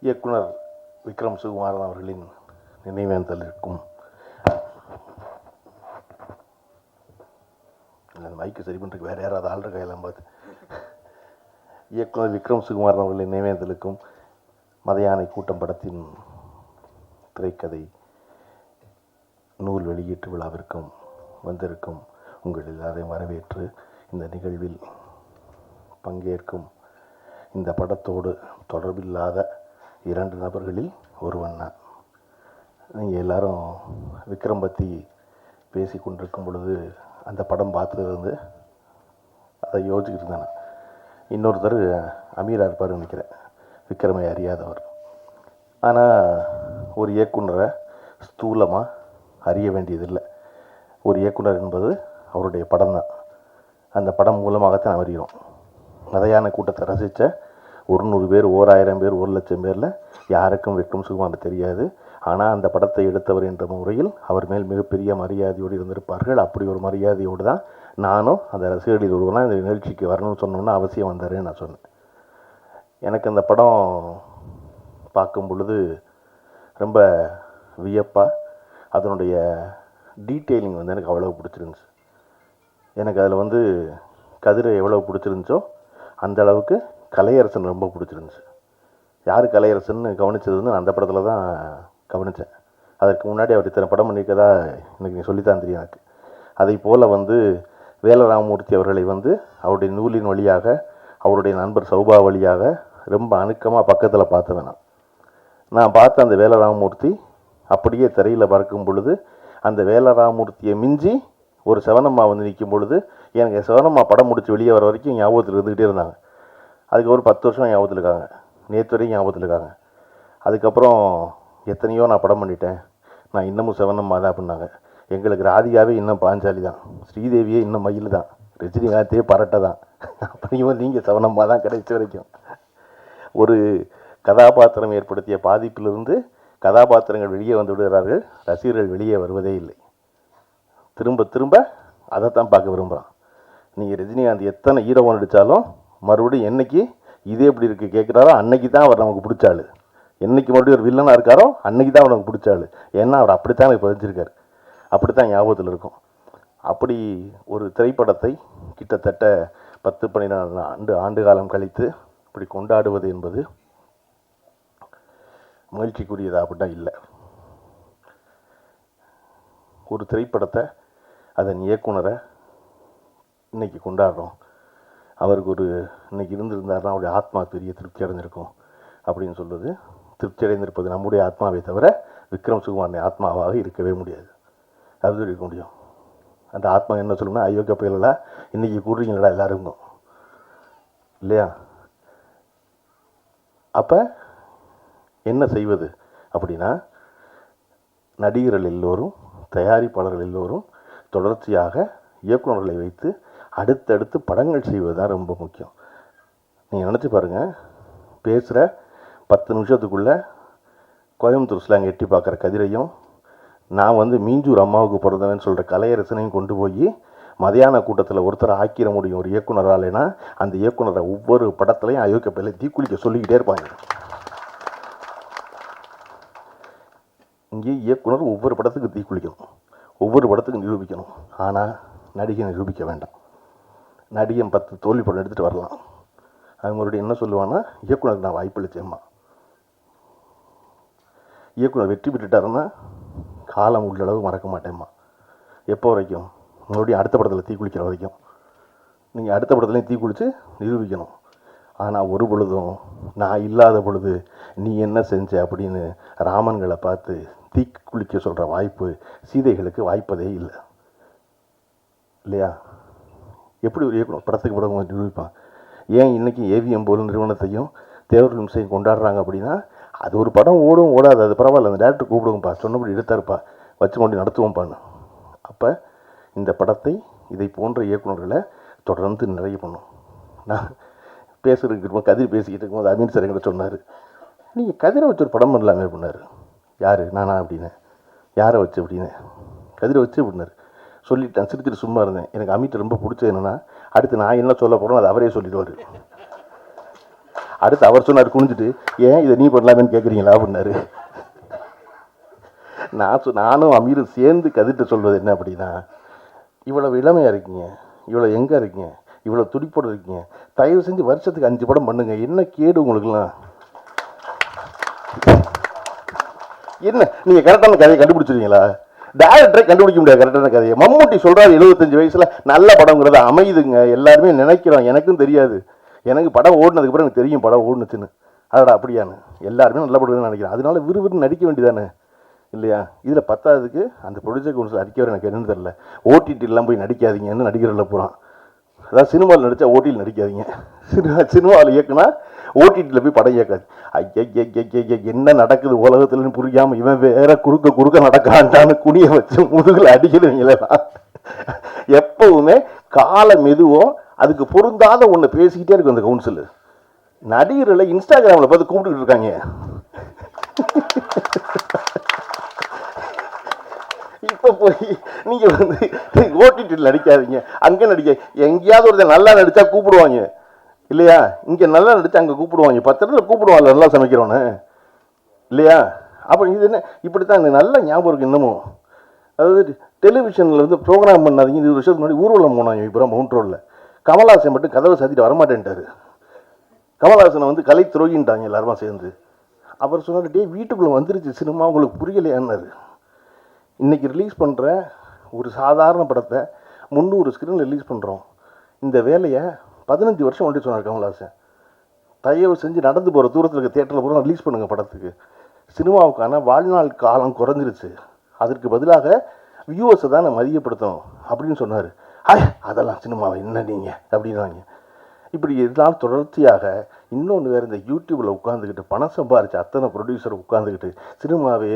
இயக்குனர் விக்ரம் சுகுமாரன் அவர்களின் நினைவேந்தலிற்கும் மைக்கு சரி பண்ணுறதுக்கு வேறு யாராவது ஆள்ற கையெல்லாம் பார்த்து இயக்குனர் விக்ரம் சுகுமாரன் அவர்களின் நினைவேந்தலுக்கும் மதயானை கூட்டம் படத்தின் திரைக்கதை நூல் வெளியீட்டு விழாவிற்கும் வந்திருக்கும் உங்கள் எல்லாரையும் வரவேற்று இந்த நிகழ்வில் பங்கேற்கும் இந்த படத்தோடு தொடர்பில்லாத 2 நபர்களில் ஒருவன் நான். நீங்கள் எல்லோரும் விக்ரம் பற்றி பேசி கொண்டிருக்கும் பொழுது அந்த படம் பார்த்ததுலேருந்து அதை யோசிச்சுக்கிட்டு இருந்தேன். இன்னொருத்தர் அமீரா இருப்பார் நினைக்கிறேன், விக்ரமை அறியாதவர். ஆனால் ஒரு இயக்குனரை ஸ்தூலமாக அறிய வேண்டியதில்லை. ஒரு இயக்குனர் என்பது அவருடைய படம் தான். அந்த படம் மூலமாகத்தான் அறிகிறோம். மதயான கூட்டத்தை ரசித்த 100 பேர், 1000 பேர், 1,00,000 பேரில் யாருக்கும் விக்ரம் சுகுமாரன் தெரியாது. ஆனால் அந்த படத்தை எடுத்தவர் என்ற முறையில் அவர் மேல் மிகப்பெரிய மரியாதையோடு இருந்திருப்பார்கள். அப்படி ஒரு மரியாதையோடு தான் நானும் அந்த ரசிகர்களில் ஒருவனா இந்த நிகழ்ச்சிக்கு வரணும்னு சொன்னோன்னா அவசியம் வந்தாருன்னு நான் சொன்னேன். எனக்கு அந்த படம் பார்க்கும் பொழுது ரொம்ப வியப்பாக அதனுடைய டீட்டெயிலிங் எனக்கு அவ்வளோ பிடிச்சிருந்துச்சு. எனக்கு அதில் கதிரை எவ்வளோ பிடிச்சிருந்துச்சோ அந்த அளவுக்கு கலையரசன் ரொம்ப பிடிச்சிருந்துச்சு. யார் கலையரசன் கவனித்தது நான் அந்த படத்தில் தான் கவனித்தேன். அதற்கு முன்னாடி அவர் இத்தனை படம் பண்ணியிருக்கதா எனக்கு நீ சொல்லித்தான் தெரியும் எனக்கு. அதை போல் வேலராமமூர்த்தி அவர்களை அவருடைய நூலின் வழியாக, அவருடைய நண்பர் சௌபா வழியாக ரொம்ப அணுக்கமாக பக்கத்தில் பார்த்தவன் நான் பார்த்த அந்த வேலராமமூர்த்தி அப்படியே திரையில் பார்க்கும் பொழுது அந்த வேலராமமூர்த்தியை மிஞ்சி ஒரு சிவனம்மா நிற்கும் பொழுது எனக்கு சிவனம்மா படம் முடித்து வெளியே வர வரைக்கும் ஞாபகத்தில் இருந்துக்கிட்டே இருந்தாங்க. அதுக்கு ஒரு 10 வருஷம் ஞாபகத்தில் இருக்காங்க, நேற்று வரைக்கும் ஞாபகத்தில் இருக்காங்க. அதுக்கப்புறம் எத்தனையோ நான் படம் பண்ணிட்டேன், நான் இன்னமும் சிவனம்மா தான் அப்படின்னாங்க. எங்களுக்கு ராதிகாவே இன்னும் பாஞ்சாலி தான், ஸ்ரீதேவியே இன்னும் மயில் தான், ரஜினிகாந்தே பரட்டை தான். அப்படியும் நீங்கள் சிவனம்மா தான் கடைசி வரைக்கும். ஒரு கதாபாத்திரம் ஏற்படுத்திய பாதிப்பிலிருந்து கதாபாத்திரங்கள் வெளியே வந்து விடுகிறார்கள், ரசிகர்கள் வெளியே வருவதே இல்லை. திரும்ப திரும்ப அதைத்தான் பார்க்க விரும்புகிறான். நீங்கள் ரஜினிகாந்த் எத்தனை ஹீரோவன் நடித்தாலும் மறுபடியும் என்றைக்கு இதே எப்படி இருக்குது கேட்குறாரோ அன்னைக்கு தான் அவர் நமக்கு பிடிச்சாள். என்றைக்கு மறுபடியும் ஒரு வில்லனாக இருக்காரோ அன்னைக்கு தான் அவர் நமக்கு பிடிச்சாள். ஏன்னா அவர் அப்படித்தான் எனக்கு பதிஞ்சிருக்கார், அப்படித்தான் ஞாபகத்தில் இருக்கும். அப்படி ஒரு திரைப்படத்தை கிட்டத்தட்ட 10-12 ஆண்டு காலம் கழித்து இப்படி கொண்டாடுவது என்பது மகிழ்ச்சிக்குரியதா அப்படின்னா இல்லை. ஒரு திரைப்படத்தை அதன் இயக்குனரை இன்றைக்கி கொண்டாடுறோம். அவருக்கு இன்றைக்கி இருந்திருந்தாருன்னா அவருடைய ஆத்மா பெரிய திருப்தி அடைஞ்சிருக்கும் அப்படின்னு சொல்லுது. திருப்தி அடைந்திருப்பது நம்முடைய ஆத்மாவை தவிர விக்ரம் சுகுமாரன் ஆத்மாவாக இருக்கவே முடியாது. அது இருக்க முடியும். அந்த ஆத்மா என்ன சொல்லணும்னா, அயோக்கிய பயலா இன்றைக்கி கூடுறீங்களா எல்லாருக்கும் இல்லையா? அப்போ என்ன செய்வது அப்படின்னா, நடிகர்கள் எல்லோரும், தயாரிப்பாளர்கள் எல்லோரும் தொடர்ச்சியாக இயக்குநர்களை வைத்து அடுத்தடுத்து படங்கள் செய்வது தான் ரொம்ப முக்கியம். நீங்கள் நினச்சி பாருங்கள், பேசுகிற 10 நிமிஷத்துக்குள்ளே கோயம்புத்தூர் ஸ்லாங் எட்டி பார்க்குற கதிரையும், நான் மீஞ்சூர் அம்மாவுக்கு பிறந்தவன்னு சொல்கிற கலையரசனையும் கொண்டு போய் மதியான கூட்டத்தில் ஒருத்தரை ஆக்கிட முடியும் ஒரு இயக்குனராலேனா, அந்த இயக்குனரை ஒவ்வொரு படத்துலையும் அயோக்கிய பையில தீக்குளிக்க சொல்லிக்கிட்டே இருப்பாங்க. இங்கே இயக்குனர் ஒவ்வொரு படத்துக்கு தீக்குளிக்கணும், ஒவ்வொரு படத்துக்கும் நிரூபிக்கணும். ஆனால் நடிகை நிரூபிக்க வேண்டாம். நடிகன் 10 தோல்வி படம் எடுத்துகிட்டு வரலாம், அது மறுபடியும் என்ன சொல்லுவான்னா, இயக்குனருக்கு நான் வாய்ப்பளிச்சேம்மா. இயக்குனர் வெற்றி பெற்றுட்டாருன்னா காலம் உள்ளளவு மறக்க மாட்டேம்மா. எப்போ வரைக்கும்? மறுபடியும் அடுத்த படத்தில் தீக்குளிக்கிற வரைக்கும். நீங்கள் அடுத்த படத்துலையும் தீக்குளித்து நிரூபிக்கணும். ஆனால் ஒரு பொழுதும் நான் இல்லாத பொழுது நீ என்ன செஞ்ச அப்படின்னு ராமன்களை பார்த்து தீக்குளிக்க சொல்கிற வாய்ப்பு சீதைகளுக்கு வாய்ப்பதே இல்லை இல்லையா? எப்படி ஒரு இயக்குனர் படத்துக்கு படம் நிரூபிப்பான்? ஏன் இன்றைக்கி ஏவிஎம் போல் நிறுவனத்தையும் தேவர் நிமிஷம் கொண்டாடுறாங்க அப்படின்னா, அது ஒரு படம் ஓடும் ஓடாது, அது பரவாயில்ல, அந்த டேரக்டர் கூப்பிடுவோம்ப்பா, சொன்னபடி எடுத்தாருப்பா, வச்சு கொண்டு நடத்துவோம்ப்பான்னு. அப்போ இந்த படத்தை இதை போன்ற இயக்குநர்களை தொடர்ந்து நிறைய பண்ணும். நான் பேசுகிறதுக்கு இருக்கும் கதிர் பேசிக்கிட்டு இருக்கும்போது அமீன் சார் என்கிட்ட சொன்னார், நீங்கள் கதிரை வச்சு ஒரு படம் பண்ணலாமே அப்படின்னாரு. யார்? நானா அப்படின்னு. யாரை வச்சு அப்படின்னு? கதிரை வச்சு அப்படின்னாரு. சொல்லிட்டேன், சிரிச்சிட்டு சும்மா இருந்தேன். எனக்கு அமித் ரொம்ப பிடிச்சது என்னென்னா, அடுத்து நான் என்ன சொல்ல போகிறோம் அதை அவரே சொல்லிடுவார். அடுத்து அவர் சொன்னார் குனிஞ்சிட்டு, ஏன் இதை நீ பண்ணலாமேன்னு கேட்குறீங்களா அப்படின்னாரு. நானும் அமீரும் சேர்ந்து கதிட்டு சொல்வது என்ன அப்படின்னா, இவ்வளோ இளமையாக இருக்கீங்க, இவ்வளோ எங்கே இருக்கீங்க, இவ்வளோ துடிப்போடு இருக்கீங்க, தயவு செஞ்சு வருஷத்துக்கு 5 படம் பண்ணுங்க, என்ன கேடு உங்களுக்குலாம்? என்ன நீங்கள் கரெக்டான கதையை கண்டுபிடிச்சிருக்கீங்களா? டேரக்டரை கண்டுபிடிக்க முடியாது கரெக்டான கதையை. மம்முட்டி சொல்கிறாரு 75 வயசில் நல்ல படங்கிறது அமையுதுங்க, எல்லாருமே நினைக்கிறோம், எனக்கும் தெரியாது, எனக்கு படம் ஓடினதுக்கு அப்புறம் எனக்கு தெரியும் படம் ஓடுனுச்சுன்னு. அதோட அப்படியான்னு எல்லாருமே நல்ல படம் நினைக்கிறேன். அதனால விறுவிறுன்னு நடிக்க வேண்டியதானே இல்லையா? இதில் 10வதுக்கு அந்த ப்ரொடியூசர் கவுன்சில் அடிக்கவர் எனக்கு என்னன்னு தெரியல, ஓடிடிலாம் போய் நடிக்காதீங்கன்னு நடிக்கிறதில்ல போகிறான். அதாவது சினிமாவில் நடித்தா ஓடியில் நடிக்காதீங்க, சினிமாவில் இயக்குனா ஓடிடியில் போய் படம் இயக்காது. ஐயா என்ன நடக்குது உலகத்துலன்னு புரியாமல் இவன் வேற குறுக்க நடக்கான்டான்னு குனிய வச்சு முதுகில் அடிக்கிறவங்களா. எப்பவுமே கால மெதுவும் அதுக்கு பொருந்தாத ஒன்று பேசிக்கிட்டே இருக்கு அந்த கவுன்சில். நடிகர்களை இன்ஸ்டாகிராமில் பார்த்து கூப்பிட்டுக்கிட்டு இருக்காங்க. இப்போ போய் நீங்கள் வந்து ஓடிடியில் நடிக்காதீங்க, அங்கே நடிக்க, எங்கேயாவது ஒருத்தர் நல்லா நடித்தா கூப்பிடுவாங்க இல்லையா? இங்கே நல்லா நடித்தா அங்கே கூப்பிடுவாங்க, 10 இடத்துல கூப்பிடுவாங்க நல்லா சமைக்கிறோன்னு இல்லையா? அப்போ இது என்ன இப்படி தான் எனக்கு நல்ல ஞாபகம் இருக்குது இன்னமும். அதாவது டெலிவிஷனில் வந்து ப்ரோக்ராம் பண்ணாதீங்க. 20 வருஷத்துக்கு முன்னாடி ஊர்வலம் போனாங்க இப்போ மவுண்ட் ரோடில். கமல்ஹாசன் மட்டும் கதவை சாத்திட்டு வரமாட்டேன்ட்டார். கமல்ஹாசனை வந்து கலை துரோகின்ட்டாங்க எல்லாருமா சேர்ந்து. அவர் சொன்னார், டே வீட்டுக்குள்ளே வந்துருச்சு சினிமா, உங்களுக்கு புரியலையான்னாரு. இன்றைக்கி ரிலீஸ் பண்ணுற ஒரு சாதாரண படத்தை 300 ஸ்க்ரீனில் ரிலீஸ் பண்ணுறோம். இந்த வேலையை 15 வருஷம் வந்துட்டு சொன்னார் கமல்ஹாசன். தயவு செஞ்சு நடந்து போகிற தூரத்தில் இருக்க தேட்டரில் பூரா ரிலீஸ் பண்ணுங்கள் படத்துக்கு. சினிமாவுக்கான வாழ்நாள் காலம் குறைஞ்சிருச்சு, அதற்கு பதிலாக வியூவர்ஸை தான் நான் மதியப்படுத்தணும் அப்படின்னு சொன்னார். அதெல்லாம் சினிமாவை என்ன நீங்கள் அப்படின்னாங்க. இப்படி இதெல்லாம் தொடர்ச்சியாக இன்னொன்று வேறு, இந்த யூடியூப்பில் உட்காந்துக்கிட்டு பணம் சம்பாரிச்சு அத்தனை ப்ரொடியூசர் உட்காந்துக்கிட்டு சினிமாவே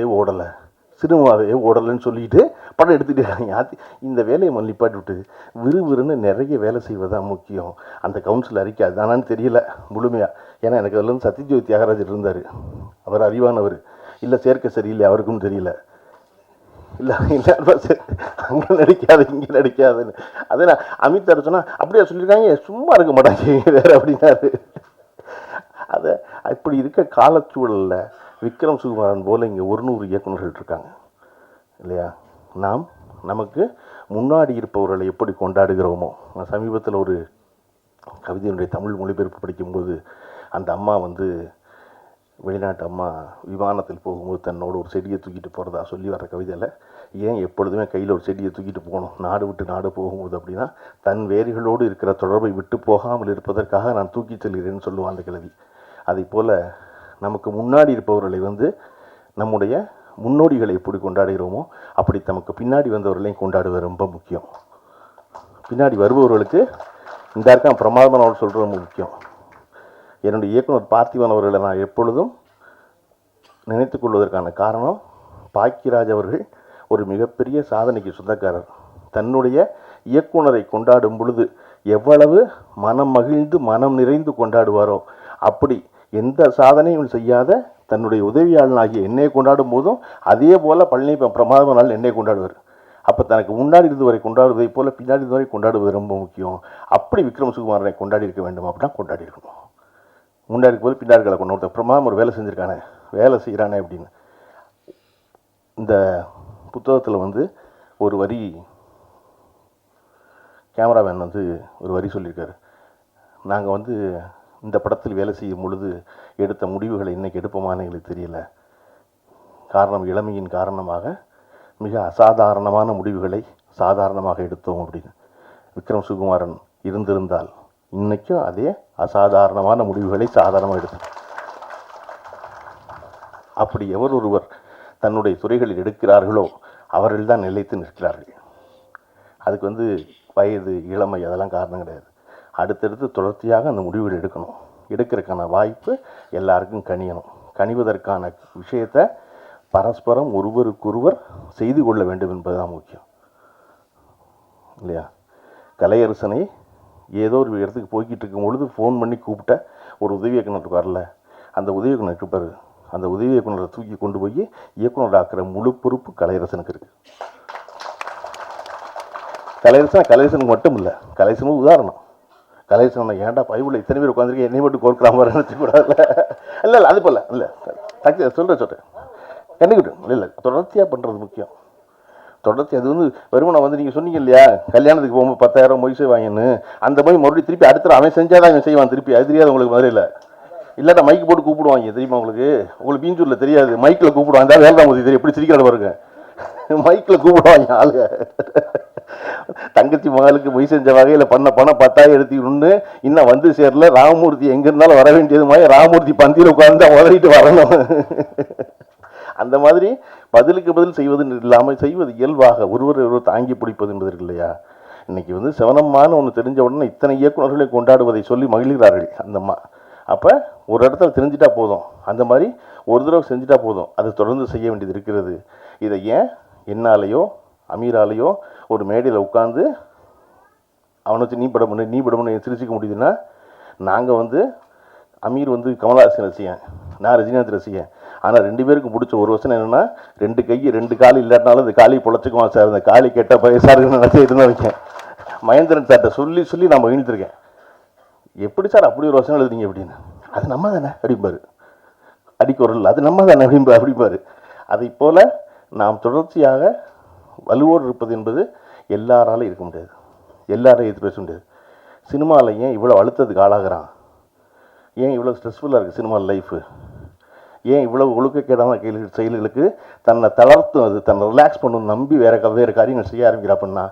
ஓடலைன்னு சொல்லிட்டு படம் எடுத்துகிட்டே இருக்காங்க. இந்த வேலையை நிப்பாட்டி விட்டு விறுவிறுன்னு நிறைய வேலை செய்வதுதான் முக்கியம். அந்த கவுன்சில் அறிக்கை அதுதானான்னு தெரியல முழுமையாக. ஏன்னா எனக்கு அதில் வந்து சத்யஜோதி தியாகராஜர் இருந்தார், அவர் அறிவானவர், இல்லை சேர்க்க சரியில்லை அவருக்கும் தெரியல, இல்லை அங்கே நடிக்காது இங்கே நடிக்காதுன்னு. அதை நான் அமிதார் சொன்னால் அப்படியே சொல்லியிருக்காங்க, சும்மா இருக்க மாட்டாங்க வேறு அப்படின்னாரு. அதை இப்படி இருக்க காலச்சூழலில் விக்ரம் சுகுமாரன் போல் இங்கே 100 இயக்குநர்கள் இருக்காங்க இல்லையா? நமக்கு முன்னாடி இருப்பவர்களை எப்படி கொண்டாடுகிறோமோ. நான் சமீபத்தில் ஒரு கவிதையினுடைய தமிழ் மொழிபெயர்ப்பு படிக்கும்போது அந்த அம்மா வந்து வெளிநாட்டு அம்மா விமானத்தில் போகும்போது தன்னோட ஒரு செடியை தூக்கிட்டு போகிறதா சொல்லி வர்ற கவிதையில், ஏன் எப்பொழுதுமே கையில் ஒரு செடியை தூக்கிட்டு போகணும் நாடு விட்டு நாடு போகும்போது அப்படின்னா, தன் வேர்களோடு இருக்கிற தொடர்பை விட்டு போகாமல் இருப்பதற்காக நான் தூக்கி செல்கிறேன்னு சொல்லுவான் அந்த கிழவி. அதை போல் நமக்கு முன்னாடி இருப்பவர்களை வந்து நம்முடைய முன்னோடிகளை எப்படி கொண்டாடுகிறோமோ அப்படி நமக்கு பின்னாடி வந்தவர்களையும் கொண்டாடுவது ரொம்ப முக்கியம். பின்னாடி வருபவர்களுக்கு இந்த இருக்கான் பிரமாதமான அவர்கள் சொல்கிறது ரொம்ப முக்கியம். என்னுடைய இயக்குனர் பார்த்திபன் அவர்களை நான் எப்பொழுதும் நினைத்து கொள்வதற்கான காரணம், பாக்கியராஜ் அவர்கள் ஒரு மிகப்பெரிய சாதனைக்கு சொந்தக்காரர். தன்னுடைய இயக்குனரை கொண்டாடும் பொழுது எவ்வளவு மனம் மகிழ்ந்து மனம் நிறைந்து கொண்டாடுவாரோ, அப்படி எந்த சாதனையும் செய்யாத தன்னுடைய உதவியாளனாகிய என்னை கொண்டாடும் போதும் அதே போல் பழனி பிரமாதமான என்னை கொண்டாடுவார். அப்போ தனக்கு முன்னாடி இருந்து வரை கொண்டாடுவதை போல் பின்னாடி இருந்து வரை கொண்டாடுவது ரொம்ப முக்கியம். அப்படி விக்ரம் சுகுமாரனை கொண்டாடி இருக்க வேண்டும், அப்படின்னா கொண்டாடி இருக்கணும். முன்னாடி இருக்கும்போது பின்னாடி கொண்டு ஒருத்தர் பிரமாதம் ஒரு வேலை செஞ்சுருக்கானே, வேலை செய்கிறானே அப்படின்னு. இந்த புத்தகத்தில் வந்து ஒரு வரி கேமராமேன் வந்து ஒரு வரி சொல்லியிருக்காரு. நாங்கள் வந்து இந்த படத்தில் வேலை செய்யும் பொழுது எடுத்த முடிவுகளை இன்றைக்கி எடுப்போமான்னு எங்களுக்கு தெரியல. காரணம் இளமையின் காரணமாக மிக அசாதாரணமான முடிவுகளை சாதாரணமாக எடுத்தோம் அப்படின்னு. விக்ரம் சுகுமாரன் இருந்திருந்தால் இன்றைக்கும் அதே அசாதாரணமான முடிவுகளை சாதாரணமாக எடுத்தோம். அப்படி எவர் ஒருவர் தன்னுடைய துறைகளில் எடுக்கிறார்களோ அவர்கள் தான் நிலைத்து நிற்கிறார்கள். அதுக்கு வந்து வயது இளமை அதெல்லாம் காரணம் கிடையாது. அடுத்தடுத்து தொடர்ச்சியாக அந்த முடிவுகள் எடுக்கணும். எடுக்கிறதுக்கான வாய்ப்பு எல்லாருக்கும் கனியணும். கனிவதற்கான விஷயத்தை பரஸ்பரம் ஒருவருக்கொருவர் செய்து கொள்ள வேண்டும் என்பதுதான் முக்கியம் இல்லையா? கலையரசனை ஏதோ ஒரு இடத்துக்கு போய்கிட்டு இருக்கும் பொழுது ஃபோன் பண்ணி கூப்பிட்ட ஒரு உதவி இயக்குனர் இருப்பார்ல, அந்த உதவி இயக்குனர் இருப்பார். அந்த உதவி இயக்குனரை தூக்கி கொண்டு போய் இயக்குனர் ஆக்கிற முழு பொறுப்பு கலையரசனுக்கு இருக்குது. கலையரசனுக்கு மட்டும் இல்லை, கலையரசனுக்கு உதாரணம். கலைச்சோன்னா ஏன்டா பைபிள் இத்தனை பேர் உட்காந்துருக்கு என்னை மட்டும் கோர்க்கலாம் மாதிரி நினச்சக்கூடாதுல்ல. இல்லை இல்லை அது போல் இல்லை சொல்கிறேன் கண்டிக்கிட்டு இல்லை தொடர்ச்சியாக பண்ணுறது முக்கியம். தொடர்ச்சி அது வருமானம் நீங்கள் சொன்னீங்க இல்லையா, கல்யாணத்துக்கு போகும்போது 10,000 மொய் செய்வாங்கன்னு, அந்த மொய் மறுபடியும் திருப்பி அடுத்த அவன் செஞ்சாதான் அவன் செய்வான் திருப்பி. அது தெரியாது உங்களுக்கு மதுரையில், இல்லாட்டா மைக்கு போட்டு கூப்பிடுவாங்க தெரியுமா உங்களுக்கு பீஞ்சூரில் தெரியாது, மைக்கில் கூப்பிடுவாங்க. அந்த வேலை தான் தெரியும், எப்படி சிரிக்கிறாரு பாருங்க, மைக்கில் கூப்பிடுவாங்க ஆளுங்க. தங்கச்சி மகளுக்கு மொய் செஞ்ச வகையில் பண்ண பணம் 10,000 எடுத்துக்கணும்னு இன்னும் வந்து சேரல. ராமமூர்த்தி எங்கே இருந்தாலும் வர வேண்டியது மாதிரி ராமமூர்த்தி பந்தியில் உட்கார்ந்து உதறிட்டு வரணும். அந்த மாதிரி பதிலுக்கு பதில் செய்வது இல்லாமல் செய்வது இயல்பாக ஒருவர் தாங்கி பிடிப்பது என்பது இருக்கு இல்லையா. இன்னைக்கு சிவனம்மான்னு ஒன்று தெரிஞ்ச உடனே இத்தனை இயக்குநர்களை கொண்டாடுவதை சொல்லி மகிழ்கிறார்கள் அந்தம்மா. அப்போ ஒரு இடத்துல தெரிஞ்சிட்டா போதும், அந்த மாதிரி ஒரு தடவை செஞ்சுட்டா போதும், அது தொடர்ந்து செய்ய வேண்டியது இருக்கிறது. இதை ஏன் என்னாலேயோ அமீராலேயோ ஒரு மேடையில் உட்காந்து அவனை வச்சு நீ படம்னு சிரிச்சிக்க முடியுதுன்னா, நாங்கள் அமீர் கமலஹாசன் ரசிகன், நான் ரஜினிகாந்த் ரசிகன். ஆனால் 2 பேருக்கும் பிடிச்ச ஒரு வருஷம் என்னென்னா, 2 கை 2 கால் இல்லாட்டினாலும் இந்த காலி பொழைச்சிக்குவான் சார், அந்த காலி கெட்ட பைசாருன்னு நினச்சிட்டு தான் இருக்கேன். மகேந்திரன் சார்கிட்ட சொல்லி நான் மகிழ்ந்திருக்கேன். எப்படி சார் அப்படி ஒரு வருஷம் எழுதுறீங்க அப்படின்னு. அது நம்ம தானே அப்படிம்பாரு, அடிக்குறல் அது நம்ம தானே அப்படிம்பாரு. அதை போல் நாம் தொடர்ச்சியாக வலுவோடு இருப்பது என்பது எல்லாராலும் இருக்க முடியாது, எல்லாரையும் எடுத்து பேச முடியாது. சினிமாவில் ஏன் இவ்வளோ அழுத்தத்துக்கு ஆளாகிறான், ஏன் இவ்வளோ ஸ்ட்ரெஸ்ஃபுல்லாக இருக்குது சினிமா லைஃபு, ஏன் இவ்வளோ ஒழுக்கக்கேடான செயல்களுக்கு தன்னை தளர்த்தும், அது தன்னை ரிலாக்ஸ் பண்ணணும் நம்பி வேறு காரியங்கள் செய்ய ஆரம்பிக்கிற அப்படின்னா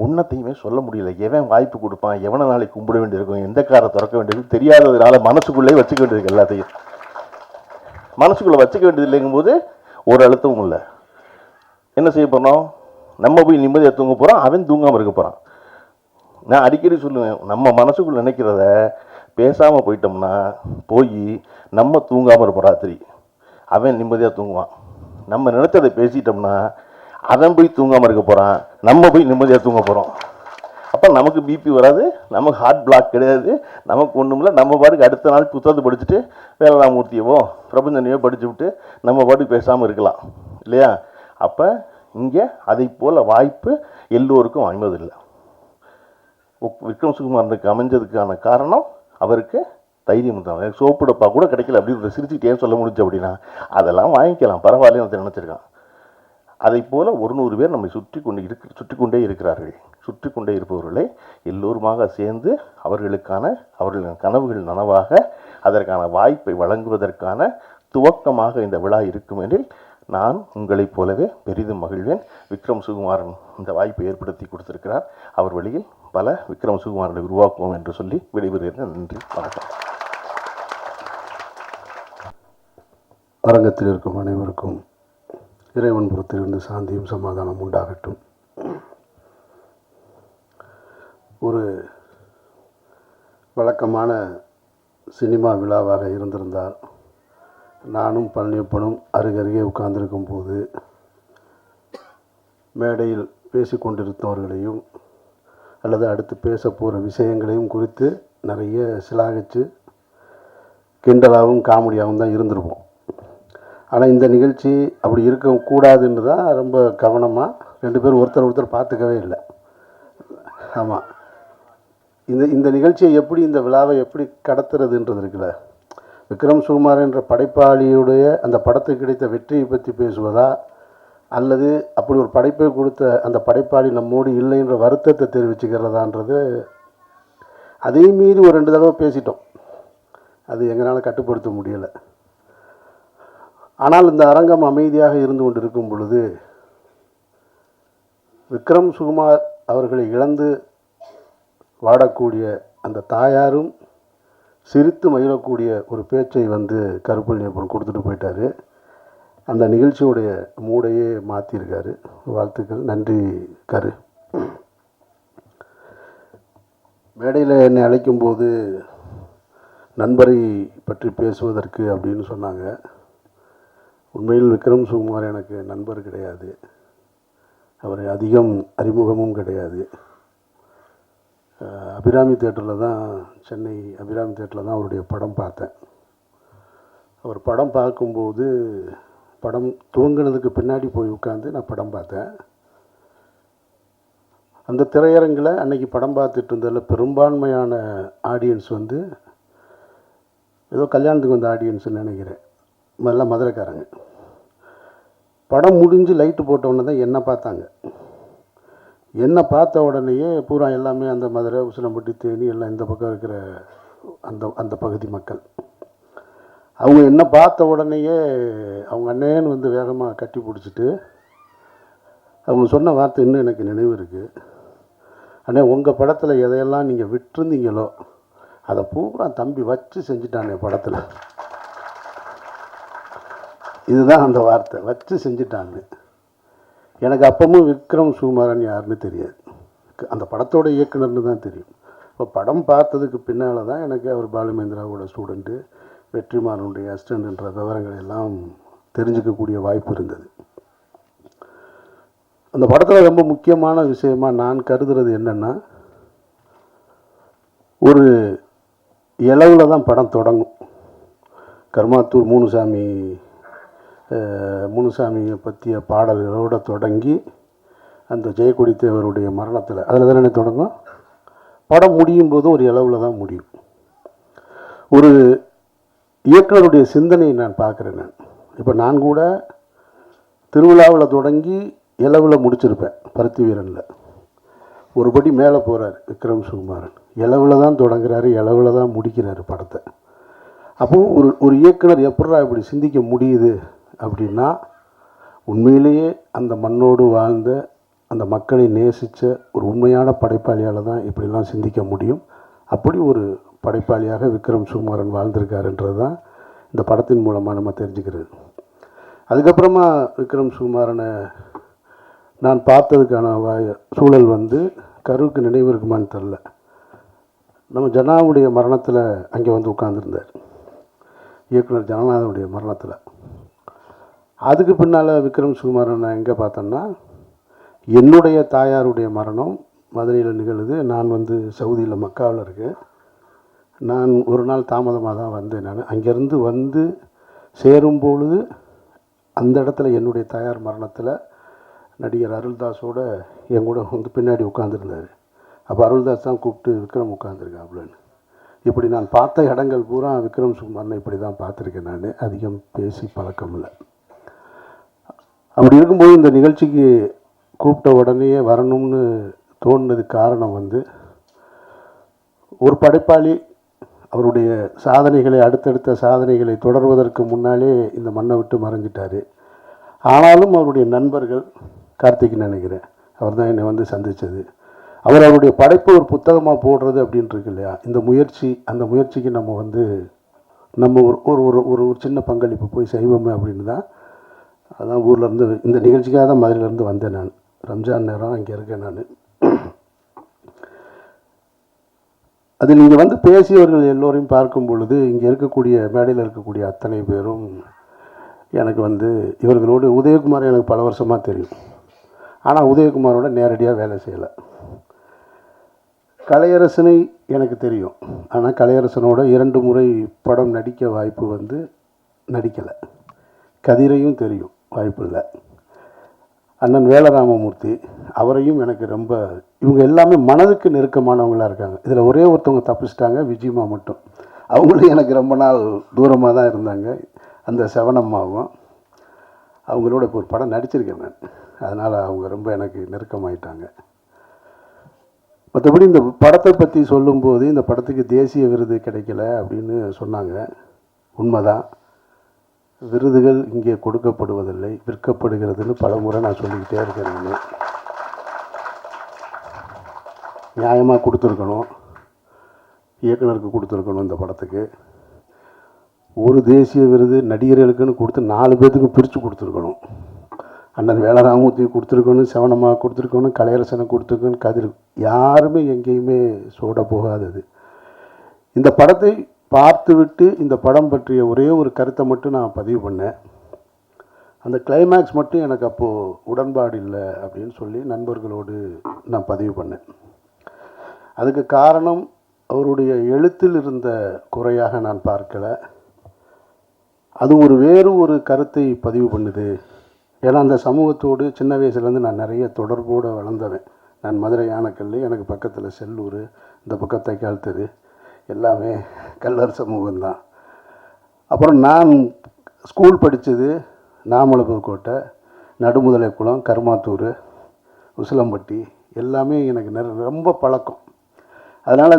ஒன்றத்தையுமே சொல்ல முடியல. எவன் வாய்ப்பு கொடுப்பான், எவனை நாளைக்கு கும்பிட வேண்டியிருக்கும், எந்த காரை திறக்க வேண்டியது தெரியாததுனால மனசுக்குள்ளே வச்சுக்க வேண்டியது, எல்லாத்தையும் மனசுக்குள்ளே வச்சுக்க வேண்டியது இல்லைங்கும்போது ஒரு அழுத்தமும் இல்லை. என்ன செய்ய போகிறோம், நம்ம போய் நிம்மதியாக தூங்க போகிறோம், அவன் தூங்காமல் இருக்க போகிறான். நான் அடிக்கடி சொல்லுவேன், நம்ம மனசுக்குள்ளே நினைக்கிறத பேசாமல் போயிட்டோம்னா போய் நம்ம தூங்காமல் இருப்போம், ராத்திரி அவன் நிம்மதியாக தூங்குவான். நம்ம நினைச்சதை பேசிட்டோம்னா அவன் போய் தூங்காமல் இருக்க போகிறான், நம்ம போய் நிம்மதியாக தூங்க போகிறோம். அப்போ நமக்கு பிபி வராது, நமக்கு ஹார்ட் பிளாக் கிடையாது, நமக்கு ஒன்றும் இல்லை. நம்ம பாட்டுக்கு அடுத்த நாள் புத்தகத்தை படிச்சுட்டு வேலராமூர்த்தியவோ பிரபஞ்சனையோ படிச்சு விட்டு நம்ம பாட்டுக்கு பேசாமல் இருக்கலாம் இல்லையா. அப்போ இங்கே அதை போல் வாய்ப்பு எல்லோருக்கும் அமைவதில்லை. விக்ரம் சுகுமாரனுக்கு அமைஞ்சதுக்கான காரணம் அவருக்கு தைரியம் தான். எனக்கு சோப்பு டப்பா கூட கிடைக்கல அப்படின்னு சிரிச்சுக்கிட்டு ஏன் சொல்ல முடிஞ்சு அப்படின்னா, அதெல்லாம் வாங்கிக்கலாம் பரவாயில்ல நினச்சிருக்கான். அதை போல் 100 பேர் நம்மை சுற்றி கொண்டே இருக்கிறார்கள். சுற்றி கொண்டே இருப்பவர்களை எல்லோருமாக சேர்ந்து அவர்களின் கனவுகள் நனவாக அதற்கான வாய்ப்பை வழங்குவதற்கான துவக்கமாக இந்த விழா இருக்கும் எனில் நான் உங்களைப் போலவே பெரிதும் மகிழ்வேன். விக்ரம் சுகுமாரன் இந்த வாய்ப்பை ஏற்படுத்தி கொடுத்திருக்கிறார். அவர் வழியில் பல விக்ரம் சுகுமாரனை உருவாக்குவோம் என்று சொல்லி விடைபெறுகிறேன். நன்றி, வணக்கம். அரங்கத்தில் இருக்கும் அனைவருக்கும் இறைவன் புறத்திலிருந்து சாந்தியும் சமாதானம் உண்டாகட்டும். ஒரு வழக்கமான சினிமா விழாவாக இருந்திருந்தால் நானும் பழனியப்பனும் அருகருகே உட்கார்ந்திருக்கும் போது மேடையில் பேசி கொண்டிருந்தவர்களையும் அல்லது அடுத்து பேச போகிற விஷயங்களையும் குறித்து நிறைய சிலாகிச்சு கிண்டலாகவும் காமெடியாகவும் தான் இருந்திருப்போம். ஆனால் இந்த நிகழ்ச்சி அப்படி இருக்கக்கூடாதுன்னு தான் ரொம்ப கவனமாக 2 பேரும் ஒருத்தர் பார்த்துக்கவே இல்லை. ஆமாம், இந்த நிகழ்ச்சியை எப்படி, இந்த விழாவை எப்படி கடத்துறதுன்றது இருக்குல்ல. விக்ரம் சுகுமார் என்ற படைப்பாளியுடைய அந்த படத்துக்கு கிடைத்த வெற்றியை பற்றி பேசுவதா, அல்லது அப்படி ஒரு படைப்பை கொடுத்த அந்த படைப்பாளி நம்மோடு இல்லைன்ற வருத்தத்தை தெரிவிச்சுக்கிறதான்றது, அதே மீறி ஒரு 2 தடவை பேசிட்டோம். அது எங்களால் கட்டுப்படுத்த முடியலை. ஆனால் இந்த அரங்கம் அமைதியாக இருந்து கொண்டிருக்கும் பொழுது விக்ரம் சுகுமார் அவர்களை இழந்து வாடக்கூடிய அந்த தாயாரும் சிரித்து மகிழக்கூடிய ஒரு பேச்சை கருப்பழனியப்பன் கொடுத்துட்டு போயிட்டார். அந்த நிகழ்ச்சியுடைய மூடையே மாற்றியிருக்காரு. வாழ்த்துக்கள், நன்றி கரு. மேடையில் என்னை அழைக்கும்போது நண்பரை பற்றி பேசுவதற்கு அப்படின்னு சொன்னாங்க. உண்மையில் விக்ரம் சுகுமார் எனக்கு நண்பர் கிடையாது, அவரை அதிகம் அறிமுகமும் கிடையாது. அபிராமி தேட்டரில் தான், சென்னை அபிராமி தேட்டரில் தான் அவருடைய படம் பார்த்தேன். அவர் படம் பார்க்கும்போது படம் துவங்கினதுக்கு பின்னாடி போய் உட்காந்து நான் படம் பார்த்தேன். அந்த திரையரங்கில் அன்றைக்கி படம் பார்த்துட்டு இருந்ததில் பெரும்பான்மையான ஆடியன்ஸ் வந்து ஏதோ கல்யாணத்துக்கு வந்த ஆடியன்ஸ்னு நினைக்கிறேன், எல்லாம் மதுரைக்காரங்க. படம் முடிஞ்சு லைட்டு போட்டவுடனே தான் என்னை பார்த்தாங்க. என்னை பார்த்த உடனேயே பூரா எல்லாமே அந்த மதுரை, உசிலம்பட்டி, தேனி எல்லாம் இந்த பக்கம் இருக்கிற அந்த பகுதி மக்கள் அவங்க என்ன பார்த்த உடனேயே அவங்க அண்ணேன்னு வந்து வேகமாக கட்டி பிடிச்சிட்டு அவங்க சொன்ன வார்த்தை இன்னும் எனக்கு நினைவு இருக்குது. அண்ணே, உங்கள் படத்தில் எதையெல்லாம் நீங்கள் விட்டுருந்தீங்களோ அதை பூரா தம்பி வச்சு செஞ்சுட்டானே படத்தில். இதுதான் அந்த வார்த்தை, வச்சு செஞ்சுட்டான்னு. எனக்கு அப்பவும் விக்ரம் சுகுமாரன் யாருன்னு தெரியாது, அந்த படத்தோட இயக்குனர்னு தான் தெரியும். இப்போ படம் பார்த்ததுக்கு பின்னால் தான் எனக்கு அவர் பாலுமேந்திராவோட ஸ்டூடெண்ட்டு, வெற்றிமாறனுடைய அசிஸ்டண்ட்ன்ற விவரங்கள் எல்லாம் தெரிஞ்சுக்கக்கூடிய வாய்ப்பு இருந்தது. அந்த படத்தில் ரொம்ப முக்கியமான விஷயமாக நான் கருதுறது என்னென்னா, ஒரு இளவில் தான் படம் தொடங்கும். கர்மாத்தூர் முனுசாமியை பற்றிய பாடல்களோடு தொடங்கி அந்த ஜெயக்கொடி தேவருடைய மரணத்தில் அதில் தானே தொடங்கும். படம் முடியும் போதும் ஒரு இளவில் தான் முடியும். ஒரு இயக்குனருடைய சிந்தனையை நான் பார்க்குறேன். இப்போ நான் கூட திருவிழாவில் தொடங்கி இளவில் முடிச்சிருப்பேன். பருத்தி வீரனில் ஒரு படி மேலே போகிறார் விக்ரம் சுகுமாரன். இளவில் தான் தொடங்குறாரு, இளவில் தான் முடிக்கிறாரு படத்தை. அப்போது ஒரு இயக்குனர் எப்படா இப்படி சிந்திக்க முடியுது அப்படின்னா, உண்மையிலேயே அந்த மண்ணோடு வாழ்ந்த அந்த மக்களை நேசித்த ஒரு உண்மையான படைப்பாளியால் தான் இப்படிலாம் சிந்திக்க முடியும். அப்படி ஒரு படைப்பாளியாக விக்ரம் சுகுமாரன் வாழ்ந்திருக்காருன்றது தான் இந்த படத்தின் மூலமாக நம்ம தெரிஞ்சுக்கிறது. அதுக்கப்புறமா விக்ரம் சுகுமாரனை நான் பார்த்ததுக்கான சூழல் வந்து கருவுக்கு நினைவு இருக்குமான்னு தெரில. நம்ம ஜனாவுடைய மரணத்தில் அங்கே வந்து உட்கார்ந்துருந்தார், இயக்குனர் ஜனநாதனுடைய மரணத்தில். அதுக்கு பின்னால் விக்ரம் சுகுமாரன் நான் எங்கே பார்த்தேன்னா, என்னுடைய தாயாருடைய மரணம் மதுரையில் நிகழுது. நான் வந்து சவுதியில் மக்காவில் இருக்கேன். நான் ஒரு நாள் தாமதமாக தான் வந்தேன். நான் அங்கேருந்து வந்து சேரும்பொழுது அந்த இடத்துல என்னுடைய தாயார் மரணத்தில் நடிகர் அருள்தாஸோட என் கூட வந்து பின்னாடி உட்காந்துருந்தார். அப்போ அருள்தாஸ் தான் கூப்பிட்டு விக்ரம் உட்காந்துருக்காப்லன்னு. இப்படி நான் பார்த்த இடங்கள் பூரா விக்ரம் சுகுமாரனை இப்படி தான் பார்த்துருக்கேன். நான் அதிகம் பேசி பழக்கம் இல்லை. அப்படி இருக்கும்போது இந்த நிகழ்ச்சிக்கு கூப்பிட்ட உடனே வரணும்னு தோணுனதுக்கு காரணம் வந்து, ஒரு படைப்பாளி அவருடைய சாதனைகளை, அடுத்தடுத்த சாதனைகளை தொடர்வதற்கு முன்னாலே இந்த மண்ணை விட்டு மறைஞ்சிட்டார். ஆனாலும் அவருடைய நண்பர்கள், கார்த்திக் நினைக்கிறேன், அவர் தான் என்னை வந்து சந்தித்தது. அவருடைய படைப்பு ஒரு புத்தகமாக போடுறது அப்படின்ட்டு இருக்கு இல்லையா, இந்த முயற்சி, அந்த முயற்சிக்கு நம்ம ஒரு சின்ன பங்களிப்பு போய் செய்வோமே அப்படின்னு தான். அதான் ஊர்லேருந்து இந்த நிகழ்ச்சிக்காக தான் மதுரையிலேருந்து வந்தேன். நான் ரம்ஜான் நேரம் இங்கே இருக்கேன். நான் அதில் இங்கே வந்து பேசியவர்கள் எல்லோரையும் பார்க்கும் பொழுது, இங்கே இருக்கக்கூடிய மேடையில் இருக்கக்கூடிய அத்தனை பேரும் எனக்கு வந்து, இவர்களோடு உதயகுமார் எனக்கு பல வருஷமாக தெரியும். ஆனால் உதயகுமாரோட நேரடியாக வேலை செய்யலை. கலையரசனை எனக்கு தெரியும், ஆனால் கலையரசனோட 2 முறை படம் நடிக்க வாய்ப்பு வந்து நடிக்கலை. கதிரையும் தெரியும், வாய்ப்பு இல்லை. அண்ணன் வேலராமமூர்த்தி, அவரையும் எனக்கு ரொம்ப, இவங்க எல்லாமே மனதுக்கு நெருக்கமானவங்களாக இருக்காங்க. இதில் ஒரே ஒருத்தவங்க தப்பிச்சிட்டாங்க, விஜயம்மா மட்டும். அவங்களும் எனக்கு ரொம்ப நாள் தூரமாக தான் இருந்தாங்க. அந்த செவனம்மாவும், அவங்களோட இப்போ ஒரு படம் நடிச்சிருக்கேன் நான். அதனால் அவங்க ரொம்ப எனக்கு நெருக்கமாயிட்டாங்க. மற்றபடி இந்த படத்தை பற்றி சொல்லும்போது, இந்த படத்துக்கு தேசிய விருது கிடைக்கல அப்படின்னு சொன்னாங்க. உண்மைதான். விருதுகள் இங்கே கொடுக்கப்படுவதில்லை, விற்கப்படுகிறதுன்னு பல முறை நான் சொல்லிக்கிட்டே இருக்கேன். நான் நியாயமாக கொடுத்துருக்கணும், இயக்குனருக்கு கொடுத்துருக்கணும். இந்த படத்துக்கு ஒரு தேசிய விருது நடிகர்களுக்குன்னு கொடுத்து 4 பேர்த்துக்கு பிரித்து கொடுத்துருக்கணும். அண்ணன் வேலராமூர்த்தி கொடுத்துருக்கணும், செவனம்மா கொடுத்துருக்கணும், கலையரசனை கொடுத்துருக்கணும், கதிர், யாருமே எங்கேயுமே சோட போகாதது. இந்த படத்தை பார்த்துவிட்டு இந்த படம் பற்றிய ஒரே ஒரு கருத்தை மட்டும் நான் பதிவு பண்ணேன். அந்த கிளைமேக்ஸ் மட்டும் எனக்கு அப்போது உடன்பாடு இல்லை அப்படின்னு சொல்லி நண்பர்களோடு நான் பதிவு பண்ணேன். அதுக்கு காரணம் அவருடைய எழுத்தில் இருந்த குறையாக நான் பார்க்கலை. அது வேறு ஒரு கருத்தை பதிவு பண்ணுது. ஏன்னா அந்த சமூகத்தோடு சின்ன வயசுலேருந்து நான் நிறைய தொடர்போடு வளர்ந்தவன். நான் மதுரை யானைக்கல், எனக்கு பக்கத்தில் செல்லூர், இந்த பக்கம் தைக்கால் தெரு, எல்லாமே கல்லர் சமூகம்தான். அப்புறம் நான் ஸ்கூல் படித்தது நாமலபுரக்கோட்டை, நடுமுதலைக்குளம், கருமாத்தூர், உசிலம்பட்டி, எல்லாமே எனக்கு ரொம்ப பழக்கம். அதனால்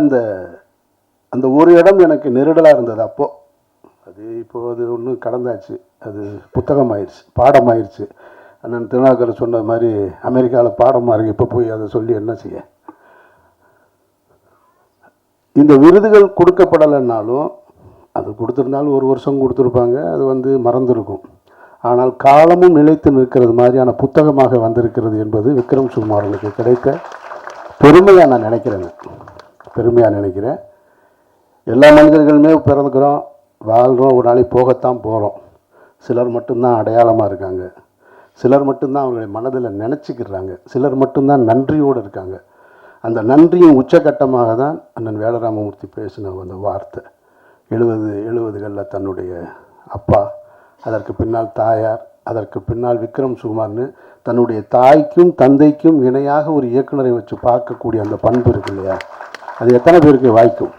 அந்த ஒரு இடம் எனக்கு நெருடலாக இருந்தது அப்போது. அது இப்போது அது ஒன்றும் கடந்தாச்சு, அது புத்தகமாயிடுச்சு, பாடமாயிடுச்சு. அண்ணன் திருநாவுக்கரசர் சொன்ன மாதிரி அமெரிக்காவில் பாடமாக இருக்குது, இப்போ போய் அதை சொல்லி என்ன செய்ய. இந்த விருதுகள் கொடுக்கப்படலைன்னாலும், அது கொடுத்துருந்தாலும் ஒரு வருஷம் கொடுத்துருப்பாங்க, அது மறந்துருக்கும். ஆனால் காலமும் நிலைத்து நிற்கிறது மாதிரியான புத்தகமாக வந்திருக்கிறது என்பது விக்ரம் சுகுமாரனுக்கு கிடைத்த பெருமையாக நான் நினைக்கிறேன். பெருமையாக நினைக்கிறேன். எல்லா மனிதர்களுமே பிறந்துக்கிறோம், வாழ்கிறோம், ஒரு நாளைக்கு போகத்தான் போகிறோம். சிலர் மட்டும்தான் அடையாளமாக இருக்காங்க, சிலர் மட்டும்தான் அவங்களுடைய மனதில் நினச்சிக்கிறாங்க, சிலர் மட்டும்தான் நன்றியோடு இருக்காங்க. அந்த நன்றியின் உச்சகட்டமாக தான் அண்ணன் வேலராமமூர்த்தி பேசின அந்த வார்த்தை. 70களில் தன்னுடைய அப்பா, அதற்கு பின்னால் தாயார், அதற்கு பின்னால் விக்ரம் சுகுமார்னு தன்னுடைய தாய்க்கும் தந்தைக்கும் இணையாக ஒரு இயக்குனரை வச்சு பார்க்கக்கூடிய அந்த பண்பு இருக்கு இல்லையா, அது எத்தனை பேருக்கு வாய்க்கும்?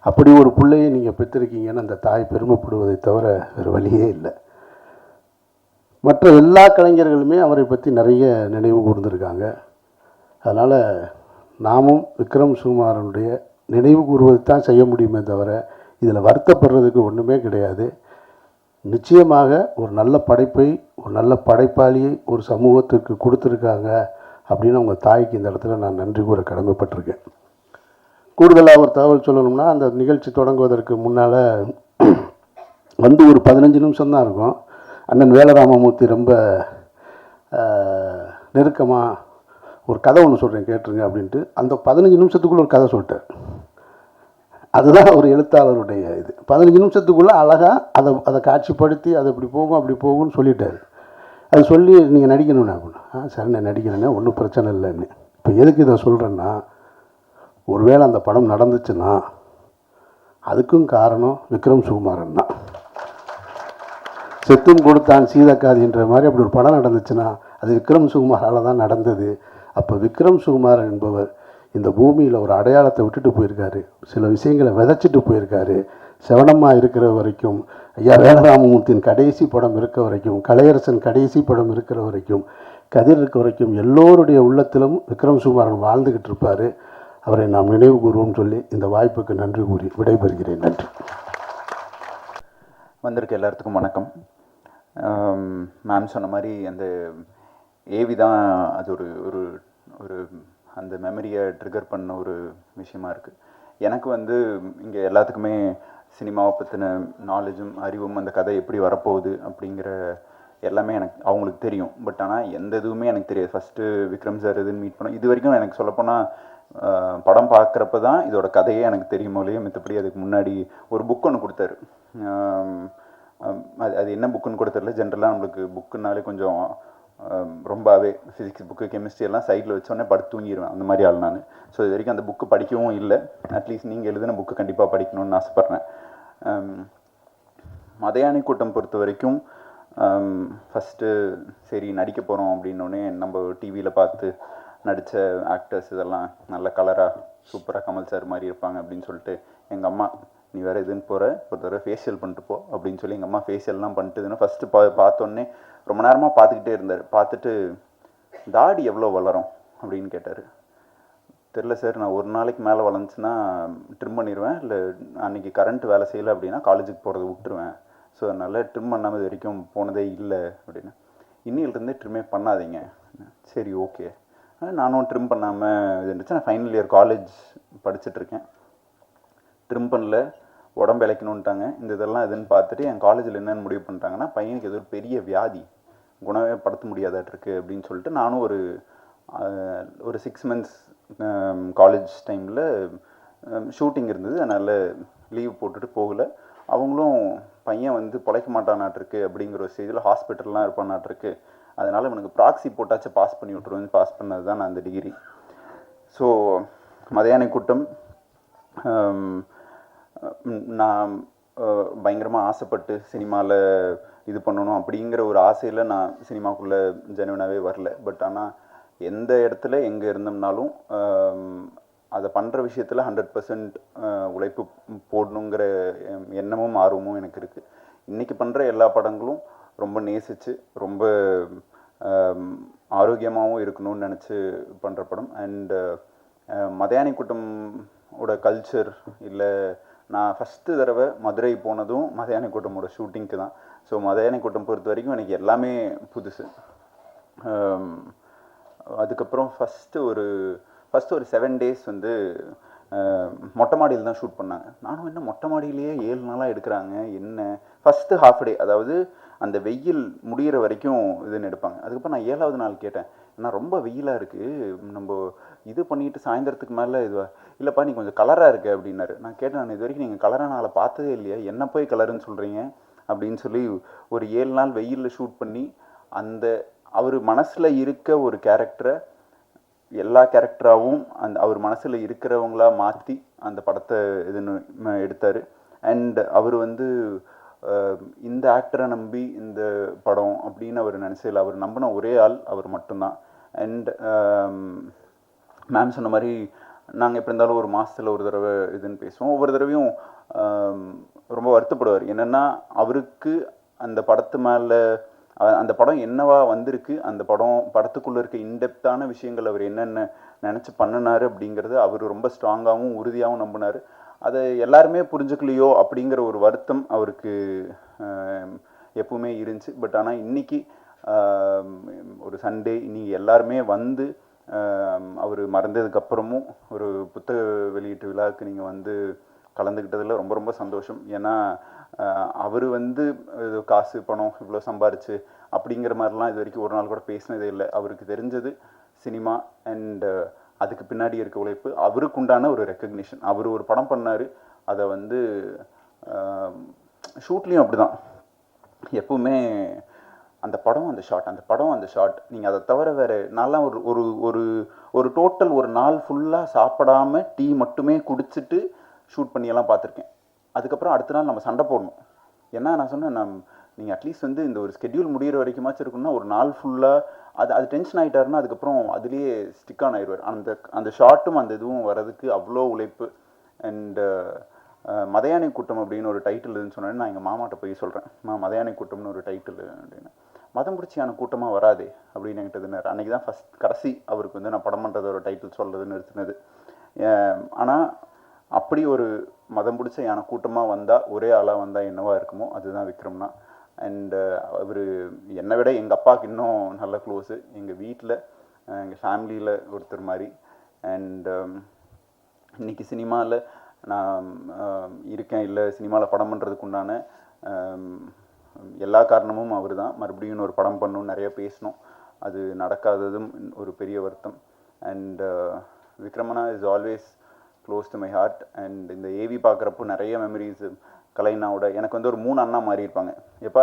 அப்படி ஒரு பிள்ளையை நீங்கள் பெற்றிருக்கீங்கன்னு அந்த தாய் பெருமைப்படுவதை தவிர வேறு வழியே இல்லை. மற்ற எல்லா கலைஞர்களுமே அவரை பற்றி நிறைய நினைவு கூர்ந்திருக்காங்க. அதனால் நாமும் விக்ரம் சுகுமாரனுடைய நினைவு கூறுவது தான் செய்ய முடியுமே தவிர இதில் வருத்தப்படுறதுக்கு ஒன்றுமே கிடையாது. நிச்சயமாக ஒரு நல்ல படைப்பை, ஒரு நல்ல படைப்பாளியை ஒரு சமூகத்துக்கு கொடுத்துருக்காங்க அப்படின்னு அவங்க தாய்க்கு இந்த இடத்துல நான் நன்றி கூற கடமைப்பட்டிருக்கேன். கூடுதலாக ஒரு தகவல் சொல்லணும்னா, அந்த நிகழ்ச்சி தொடங்குவதற்கு முன்னால் ஒரு 15 நிமிஷம் தான் இருக்கும். அண்ணன் வேலராமமூர்த்தி ரொம்ப நெருக்கமாக ஒரு கதை ஒன்று சொல்கிறேன் கேட்டுருங்க அப்படின்ட்டு அந்த 15 நிமிஷத்துக்குள்ளே ஒரு கதை சொல்லிட்டார். அதுதான் ஒரு எழுத்தாளருடைய இது. 15 நிமிஷத்துக்குள்ளே அழகாக அதை காட்சிப்படுத்தி அதை இப்படி போகும் அப்படி போகும்னு சொல்லிட்டார். அது சொல்லி நீங்கள் நடிக்கணும்னா அப்படின்னா, சரி நான் நடிக்கிறேன்னே, ஒன்றும் பிரச்சனை இல்லைன்னு. இப்போ எதுக்கு இதை சொல்கிறேன்னா, ஒருவேளை அந்த படம் நடந்துச்சுன்னா அதுக்கும் காரணம் விக்ரம் சுகுமாரன் தான். செத்தும் கொடுத்தான் சீதக்காதின்ற மாதிரி அப்படி ஒரு படம் நடந்துச்சுன்னா அது விக்ரம் சுகுமாரால் தான் நடந்தது. அப்போ விக்ரம் சுகுமாரன் என்பவர் இந்த பூமியில் ஒரு அடையாளத்தை விட்டுட்டு போயிருக்காரு, சில விஷயங்களை விதைச்சிட்டு போயிருக்காரு. செவனமாக இருக்கிற வரைக்கும், ஐயா வேலராமமூர்த்தியின் கடைசி படம் இருக்க வரைக்கும், கலையரசன் கடைசி படம் இருக்கிற வரைக்கும், கதிர் இருக்க வரைக்கும் எல்லோருடைய உள்ளத்திலும் விக்ரம் சுகுமாரன் வாழ்ந்துக்கிட்டு இருப்பார். அவரை நாம் நினைவு கூறுவோம் சொல்லி இந்த வாய்ப்புக்கு நன்றி கூறி விடைபெறுகிறேன். நன்றி. வந்திருக்க எல்லாத்துக்கும் வணக்கம். மேம் சொன்ன மாதிரி அந்த ஏவி தான் அது ஒரு ஒரு ஒரு அந்த மெமரியை ட்ரிகர் பண்ண ஒரு விஷயமா இருக்குது. எனக்கு இங்கே எல்லாத்துக்குமே சினிமாவை பற்றின நாலேஜும் அறிவும் அந்த கதை எப்படி வரப்போகுது அப்படிங்கிற எல்லாமே அவங்களுக்கு தெரியும். பட் ஆனால் எந்த இதுவுமே எனக்கு தெரியாது. ஃபஸ்ட்டு விக்ரம் சார் இதுன்னு மீட் பண்ணோம். இது வரைக்கும் எனக்கு சொல்லப்போனால் படம் பார்க்குறப்ப தான் இதோட கதையே எனக்கு தெரியுமோ இல்லையோ, மற்றபடி அதுக்கு முன்னாடி ஒரு புக் ஒன்று கொடுத்தாரு. அது என்ன புக்குன்னு கூட தெரியல. ஜென்ரலாக நம்மளுக்கு புக்குனாலே கொஞ்சம் ரொம்பவே ஃபிசிக்ஸ் புக்கு, கெமிஸ்ட்ரி எல்லாம் சைடில் வச்சோடனே படுத்து தூங்கிடுவேன், அந்த மாதிரி ஆள் நான். ஸோ இது வரைக்கும் அந்த புக்கு படிக்கவும் இல்லை. அட்லீஸ்ட் நீங்கள் எழுதின புக்கு கண்டிப்பாக படிக்கணும்னு ஆசைப்பட்றேன். மதையானை கூட்டம் பொறுத்த வரைக்கும் ஃபஸ்ட்டு சரி நடிக்க போகிறோம் அப்படின்னோடனே நம்ம டிவியில் பார்த்து நடித்த ஆக்டர்ஸ் இதெல்லாம் நல்ல கலராக சூப்பராக கமல் சார் மாதிரி இருப்பாங்க அப்படின்னு சொல்லிட்டு எங்கள் அம்மா, நீ வேறு இதுன்னு போகிற, ஒரு தடவை ஃபேஷியல் பண்ணிட்டு போ அப்படின்னு சொல்லி எங்கள் அம்மா ஃபேஷியல்லாம் பண்ணிட்டுதுன்னு ஃபஸ்ட்டு பார்த்தோன்னே ரொம்ப நேரமாக பார்த்துக்கிட்டே இருந்தார். பார்த்துட்டு தாடி எவ்வளோ வளரும் அப்படின்னு கேட்டார். தெரில சார், நான் ஒரு நாளைக்கு மேலே வளர்ந்துச்சுன்னா ட்ரிம் பண்ணிடுவேன், இல்லை அன்றைக்கி கரண்ட் வேலை செய்யலை அப்படின்னா காலேஜுக்கு போகிறத விட்டுருவேன். ஸோ அதனால் ட்ரிம் பண்ணாமல் இது வரைக்கும் போனதே இல்லை அப்படின்னு. இன்னிலிருந்தே ட்ரிம்மே பண்ணாதீங்க. சரி ஓகே. நானும் ட்ரிம் பண்ணாமல் இது இருந்துச்சு. நான் ஃபைனல் இயர் காலேஜ் படிச்சுட்ருக்கேன். ட்ரிம் பண்ணல, உடம்பு இழைக்கணுன்ட்டாங்க. இந்த இதெல்லாம் எதுன்னு பார்த்துட்டு என் காலேஜில் என்னென்னு முடிவு பண்ணிட்டாங்கன்னா, பையனுக்கு ஏதோ ஒரு பெரிய வியாதி, குணமே படுத்த முடியாதாட்டிருக்கு அப்படின்னு சொல்லிட்டு நானும் ஒரு 6 மந்த்ஸ் காலேஜ் டைமில் ஷூட்டிங் இருந்தது. அதனால் லீவ் போட்டுட்டு போகலை. அவங்களும் பையன் பிழைக்க மாட்டானாட்டிருக்கு அப்படிங்கிற ஒரு ஸ்டேஜில் ஹாஸ்பிட்டல்லாம் இருப்பானாட்டிருக்கு, அதனால் இவனுக்கு ப்ராக்சி போட்டாச்சும் பாஸ் பண்ணி விட்ருவேன். பாஸ் பண்ணது தான் நான் அந்த டிகிரி. ஸோ மதையானை கூட்டம் நான் பயங்கரமாக ஆசைப்பட்டு சினிமாவில் இது பண்ணணும் அப்படிங்கிற ஒரு ஆசையில் நான் சினிமாக்குள்ளே ஜெனுவனாகவே வரல. பட் ஆனால் எந்த இடத்துல எங்கே இருந்தோம்னாலும் அதை பண்ணுற விஷயத்தில் 100% உழைப்பு போடணுங்கிற எண்ணமும் ஆர்வமும் எனக்கு இருக்குது. இன்றைக்கி பண்ணுற எல்லா படங்களும் ரொம்ப நேசித்து ரொம்ப ஆரோக்கியமாகவும் இருக்கணும்னு நினச்சி பண்ணுற படம். அண்டு மதையானை கூட்டமோட கல்ச்சர் இல்லை, நான் ஃபஸ்ட்டு தடவை மதுரை போனதும் மதையானை கூட்டமோட ஷூட்டிங்க்கு தான். ஸோ மதையானை கூட்டம் பொறுத்த வரைக்கும் எனக்கு எல்லாமே புதுசு. அதுக்கப்புறம் ஃபஸ்ட்டு ஒரு 7 days வந்து மொட்டை மாடியில் தான் ஷூட் பண்ணாங்க. நானும் என்ன மொட்டை மாடியிலேயே 7 நாளாக எடுக்கிறாங்க என்ன, ஃபஸ்ட்டு ½ டே, அதாவது அந்த வெயில் முடிகிற வரைக்கும் இதுன்னு எடுப்பாங்க. அதுக்கப்புறம் நான் 7வது நாள் கேட்டேன், நான் ரொம்ப வெயிலாக இருக்குது, நம்ம இது பண்ணிவிட்டு சாயந்தரத்துக்கு மேலே இதுவா, இல்லைப்பா நீ கொஞ்சம் கலராக இருக்கு அப்படின்னாரு. நான் கேட்டேன், நான் இது வரைக்கும் நீங்கள் கலராக நாளை பார்த்ததே இல்லையா, என்ன போய் கலருன்னு சொல்கிறீங்க அப்படின்னு சொல்லி ஒரு 7 நாள் வெயிலில் ஷூட் பண்ணி அந்த அவர் மனசில் இருக்க ஒரு கேரக்டரை எல்லா கேரக்டராகவும் அவர் மனசில் இருக்கிறவங்களா மாற்றி அந்த படத்தை இதுன்னு எடுத்தார். அண்ட் அவர் வந்து இந்த ஆக்டரை நம்பி இந்த படம் அப்படின்னு அவர் நினச்சதில்லை. அவர் நம்பின ஒரே ஆள் அவர் மட்டும்தான். அண்ட் மேம் சொன்ன மாதிரி நாங்கள் எப்படி இருந்தாலும் ஒரு மாதத்தில் ஒரு தடவை இதுன்னு பேசுவோம். ஒவ்வொரு தடவையும் ரொம்ப வருத்தப்படுவார். என்னென்னா அவருக்கு அந்த படத்து மேலே அந்த படம் என்னவா வந்திருக்கு, அந்த படத்துக்குள்ளே இருக்க இன்டெப்த்தான விஷயங்கள் அவர் என்னென்ன நினச்சி பண்ணினார் அப்படிங்கிறது அவர் ரொம்ப ஸ்ட்ராங்காகவும் உறுதியாகவும் நம்பினார். அதை எல்லாருமே புரிஞ்சுக்கலையோ அப்படிங்கிற ஒரு வருத்தம் அவருக்கு எப்பவுமே இருந்துச்சு. பட் ஆனால் இன்றைக்கி ஒரு சண்டே இன்றைக்கி எல்லாருமே வந்து அவர் மறந்ததுக்கப்புறமும் ஒரு புத்தக வெளியீட்டு விழாவுக்கு நீங்கள் வந்து கலந்துக்கிட்டதில் ரொம்ப ரொம்ப சந்தோஷம். ஏன்னா அவர் வந்து காசு பணம் இவ்வளோ சம்பாரிச்சு அப்படிங்கிற மாதிரிலாம் இது வரைக்கும் ஒரு நாள் கூட பேசினதே இல்லை. அவருக்கு தெரிஞ்சது சினிமா அண்ட் அதுக்கு பின்னாடி இருக்க உழைப்பு, அவருக்கு உண்டான ஒரு ரெக்கக்னிஷன். அவர் ஒரு படம் பண்ணார், அதை வந்து ஷூட்லேயும் அப்படி தான் எப்பவுமே அந்த படம் அந்த ஷாட் நீங்கள் அதை தவிர வேறு நான்லாம் ஒரு ஒரு ஒரு டோட்டல் ஒரு நாள் ஃபுல்லாக சாப்பிடாம டீ மட்டுமே குடிச்சிட்டு ஷூட் பண்ணியெல்லாம் பார்த்துருக்கேன். அதுக்கப்புறம் அடுத்த நாள் நம்ம சண்டை போடணும். ஏன்னா நான் சொன்னேன், நீங்கள் அட்லீஸ்ட் வந்து இந்த ஒரு ஸ்கெட்யூல் முடிகிற வரைக்குமாச்சும் இருக்குன்னா ஒரு நாள் ஃபுல்லாக அது டென்ஷன் ஆகிட்டாருன்னா அதுக்கப்புறம் அதுலேயே ஸ்டிக் ஆன் ஆயிடுவார். அந்த ஷார்ட்டும் அந்த இதுவும் வர்றதுக்கு அவ்வளோ உழைப்பு. அண்டு மதையானை கூட்டம் அப்படின்னு ஒரு டைட்டில் இதுன்னு சொன்னேன். நான் எங்கள் மாமாட்ட போய் சொல்கிறேன், மதையானை கூட்டம்னு ஒரு டைட்டில் அப்படின்னு. மதம் பிடிச்சியான கூட்டமாக வராதே அப்படின்னு என்கிட்ட இருந்தார். அன்றைக்கி தான் கடைசி அவருக்கு வந்து நான் படம் பண்ணுறது ஒரு டைட்டில் சொல்கிறதுன்னு நிறுத்தினது. ஆனால் அப்படி ஒரு மதம் பிடிச்ச யானை கூட்டமாக வந்தால் ஒரே ஆளாக வந்தால் என்னவா இருக்குமோ அதுதான் விக்ரம்னா. அண்டு அவர் என்னை விட எங்கள் அப்பாவுக்கு இன்னும் நல்ல க்ளோஸு, எங்கள் வீட்டில் எங்கள் ஃபேமிலியில் ஒருத்தர் மாதிரி. அண்டு இன்றைக்கி சினிமாவில் நான் இருக்கேன், இல்லை சினிமாவில் படம் பண்ணுறதுக்கு உண்டான எல்லா காரணமும் அவர் தான். மறுபடியும் ஒரு படம் பண்ணணும்னு நிறைய பேசணும், அது நடக்காததும் ஒரு பெரிய வருத்தம். அண்ட் விக்ரமனா is always close to my heart. And இந்த ஏவி பார்க்குறப்போ நிறைய மெமரிஸ். கலைனாவோட எனக்கு வந்து ஒரு 3 அண்ணா மாறி இருப்பாங்க. எப்போ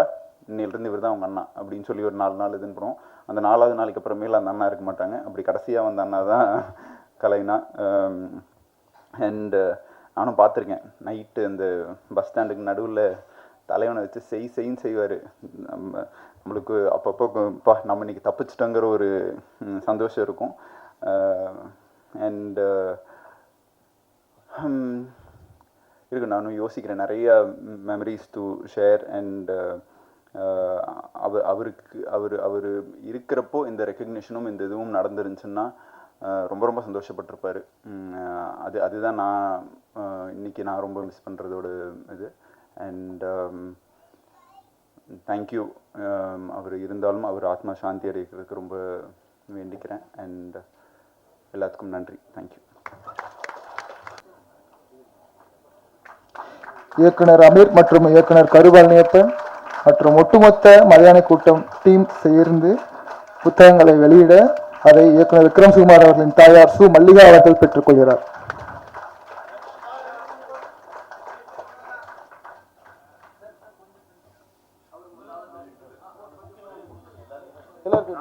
இன்னிலிருந்து இவர் தான் அவங்க அண்ணா அப்படின்னு சொல்லி ஒரு 4 நாள் இதுன்னு போகிறோம். அந்த 4வது நாளைக்கு அப்புறமேல அந்த அண்ணா இருக்க மாட்டாங்க. அப்படி கடைசியாக வந்த அண்ணா தான் கலைனா. அண்டு நானும் பார்த்துருக்கேன், நைட்டு அந்த பஸ் ஸ்டாண்டுக்கு நடுவில் தலைவனை வச்சு செய்ன்னு செய்வார். நம்மளுக்கு அப்பப்போ நம்ம இன்றைக்கி தப்பிச்சிட்டோங்கிற ஒரு சந்தோஷம் இருக்கும். அண்டு இருக்கு, நானும் யோசிக்கிறேன் நிறைய மெமரிஸ் டு ஷேர். அண்ட் அவர் இருக்கிறப்போ இந்த ரெக்கக்னிஷனும் இந்த இதுவும் நடந்துருந்துச்சுன்னா ரொம்ப ரொம்ப சந்தோஷப்பட்டிருப்பார். அதுதான் நான் இன்றைக்கி நான் ரொம்ப மிஸ் பண்ணுறதோட இது. And thank you. அவர் இருந்தாலும் அவர் ஆத்மா சாந்தி அடைகிறதுக்கு ரொம்ப வேண்டிக்கிறேன். அண்ட் எல்லாத்துக்கும் நன்றி. தேங்க்யூ. இயக்குனர் அமீர் மற்றும் இயக்குனர் கருபாலனியப்பன் மற்றும் ஒட்டுமொத்த மலையாள கூட்டம் டீம் சேர்ந்து புத்தகங்களை வெளியிட அதை இயக்குனர் விக்ரம் சுகுமார் அவர்களின் தாயார் சு மல்லிகா அவர்கள் பெற்றுக்கொள்கிறார். எல்லாருக்கும்